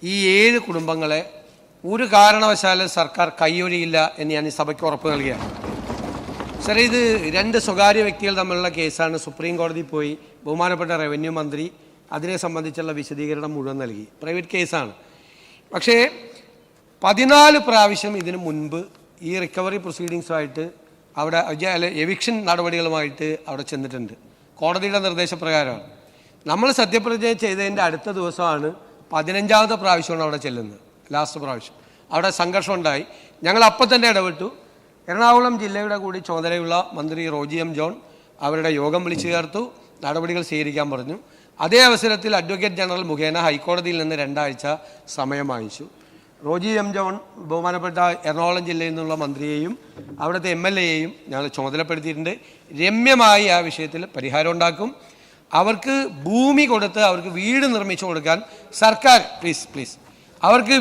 ഈ 7 കുടുംബങ്ങളെ ഒരു കാരണവശാലും സർക്കാർ കൈയൊഴിയില്ല എന്ന് ഞാൻ ഈ സഭയ്ക്ക് ഉറപ്പ് നൽകുകയാണ്. സാറേ, ഇത് 2 സ്വകാര്യ വ്യക്തികൾ തമ്മിലുള്ള കേസാണ്. സുപ്രീം കോടതി പോയി ബഹുമാനപ്പെട്ട റവന്യൂ മന്ത്രി അതിനെ സംബന്ധിച്ചുള്ള വിശദീകരണം മുഴുവൻ നൽകി. പ്രൈവറ്റ് കേസാണ്. പക്ഷേ 14 പ്രാവശ്യം ഇതിനു മുൻപ് ഈ റിക്കവറി പ്രൊസീഡിങ്സുമായിട്ട് അവിടെ എവിക്ഷൻ നടപടികളുമായിട്ട് അവിടെ ചെന്നിട്ടുണ്ട്. കോടതിയുടെ നിർദ്ദേശപ്രകാരമാണ്. നമ്മൾ സത്യപ്രതിജ്ഞ ചെയ്തതിൻ്റെ അടുത്ത ദിവസമാണ് 15ാമത്തെ പ്രാവശ്യമാണ് അവിടെ ചെല്ലുന്നത്. ലാസ്റ്റ് പ്രാവശ്യം അവിടെ സംഘർഷം ഉണ്ടായി. ഞങ്ങൾ അപ്പം തന്നെ ഇടപെട്ടു. എറണാകുളം ജില്ലയുടെ കൂടി ചുമതലയുള്ള മന്ത്രി റോജി എം ജോൺ അവരുടെ യോഗം വിളിച്ചു ചേർത്തു, നടപടികൾ സ്വീകരിക്കാൻ പറഞ്ഞു. അതേ അവസരത്തിൽ അഡ്വക്കേറ്റ് ജനറൽ മുഖേന ഹൈക്കോടതിയിൽ നിന്ന് 2 ആഴ്ച സമയം വാങ്ങിച്ചു. റോജി എം ജോൺ ബഹുമാനപ്പെട്ട എറണാകുളം ജില്ലയിൽ നിന്നുള്ള മന്ത്രിയെയും അവിടുത്തെ MLAയെയും ഞങ്ങൾ ചുമതലപ്പെടുത്തിയിട്ടുണ്ട്. രമ്യമായി ആ വിഷയത്തിൽ പരിഹാരം ഉണ്ടാക്കും. അവർക്ക് ഭൂമി കൊടുത്ത് അവർക്ക് വീട് നിർമ്മിച്ചു കൊടുക്കാൻ സർക്കാർ പ്ലീസ് അവർക്ക്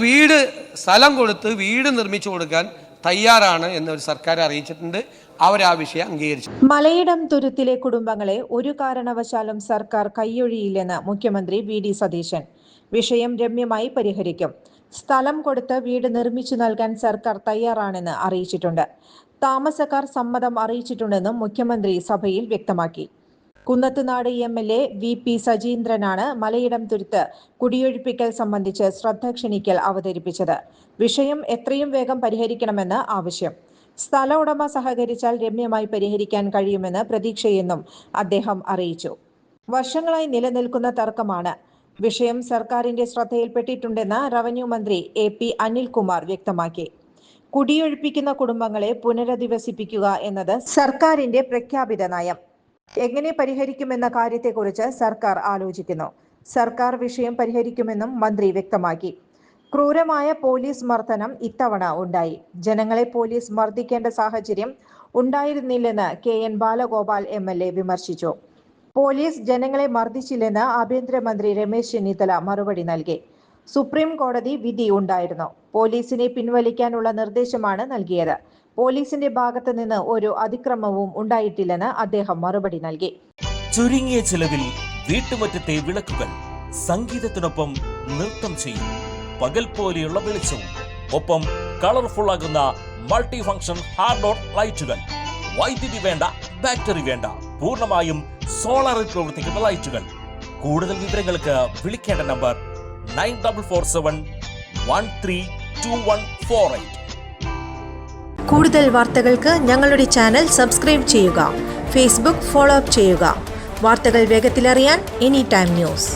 സ്ഥലം കൊടുത്ത് വീട് നിർമ്മിച്ചു കൊടുക്കാൻ തയ്യാറാണ് എന്നൊരു സർക്കാർ അറിയിച്ചിട്ടുണ്ട്. അവർ ആ വിഷയം അംഗീകരിച്ചു. മലയിടം തുരുത്തിലെ കുടുംബങ്ങളെ ഒരു കാരണവശാലും സർക്കാർ കൈയൊഴിയില്ലെന്ന് മുഖ്യമന്ത്രി VD സതീശൻ. വിഷയം രമ്യമായി പരിഹരിക്കും. സ്ഥലം കൊടുത്ത് വീട് നിർമ്മിച്ചു നൽകാൻ സർക്കാർ തയ്യാറാണെന്ന് അറിയിച്ചിട്ടുണ്ട്. താമസക്കാർ സമ്മതം അറിയിച്ചിട്ടുണ്ടെന്നും മുഖ്യമന്ത്രി സഭയിൽ വ്യക്തമാക്കി. കുന്നത്തുനാട് MLA VP സജീന്ദ്രനാണ് മലയിടം തുരുത്ത് കുടിയൊഴിപ്പിക്കൽ സംബന്ധിച്ച് ശ്രദ്ധ ക്ഷണിക്കൽ അവതരിപ്പിച്ചത്. വിഷയം എത്രയും വേഗം പരിഹരിക്കണമെന്ന് ആവശ്യം. സ്ഥല ഉടമ സഹകരിച്ചാൽ രമ്യമായി പരിഹരിക്കാൻ കഴിയുമെന്ന് പ്രതീക്ഷയെന്നും അദ്ദേഹം അറിയിച്ചു. വർഷങ്ങളായി നിലനിൽക്കുന്ന തർക്കമാണ്. വിഷയം സർക്കാരിന്റെ ശ്രദ്ധയിൽപ്പെട്ടിട്ടുണ്ടെന്ന് റവന്യൂ മന്ത്രി AP അനിൽകുമാർ വ്യക്തമാക്കി. കുടിയൊഴിപ്പിക്കുന്ന കുടുംബങ്ങളെ പുനരധിവസിപ്പിക്കുക എന്നത് സർക്കാരിന്റെ പ്രഖ്യാപിത നയം. എങ്ങനെ പരിഹരിക്കുമെന്ന കാര്യത്തെക്കുറിച്ച് സർക്കാർ ആലോചിക്കുന്നു. സർക്കാർ വിഷയം പരിഹരിക്കുമെന്നും മന്ത്രി വ്യക്തമാക്കി. ക്രൂരമായ പോലീസ് മർദ്ദനം ഇത്തവണ ഉണ്ടായി. ജനങ്ങളെ പോലീസ് മർദ്ദിക്കേണ്ട സാഹചര്യം ഉണ്ടായിരുന്നില്ലെന്ന് KN ബാലഗോപാൽ MLA വിമർശിച്ചു. പോലീസ് ജനങ്ങളെ മർദ്ദിച്ചില്ലെന്ന് ആഭ്യന്തരമന്ത്രി രമേശ് ചെന്നിത്തല മറുപടി നൽകി. സുപ്രീം കോടതി വിധി ഉണ്ടായിരുന്നു. പോലീസിനെ പിൻവലിക്കാനുള്ള നിർദ്ദേശമാണ് നൽകിയത്. പോലീസിന്റെ ഭാഗത്ത് നിന്ന് ഒരു അതിക്രമവും ഉണ്ടായിട്ടില്ലെന്ന് അദ്ദേഹം മറുപടി നൽകി. ചുരുങ്ങിയ ചെലവിൽ വീട്ടുമുറ്റത്തെ വിളക്കുകൾ സംഗീതത്തിനൊപ്പം നൃത്തം ചെയ്യും. പകൽ പോലെയുള്ള വെളിച്ചവും ഒപ്പം കളർഫുൾ ആകുന്ന മൾട്ടി ഫംഗ്ഷൻ ഹാർഡ് ലൈറ്റുകൾ. വൈദ്യുതി വേണ്ട, ബാറ്ററി വേണ്ട, പൂർണ്ണമായും സോളാറിൽ പ്രവർത്തിക്കുന്ന ലൈറ്റുകൾ. കൂടുതൽ വിവരങ്ങൾക്ക് വിളിക്കേണ്ട നമ്പർ 9447132148. കൂടുതൽ വാർത്തകൾക്ക് ഞങ്ങളുടെ ചാനൽ സബ്സ്ക്രൈബ് ചെയ്യുക. ഫേസ്ബുക്ക് ഫോളോ അപ്പ് ചെയ്യുക. വാർത്തകൾ വേഗത്തിലറിയാൻ Anytime News.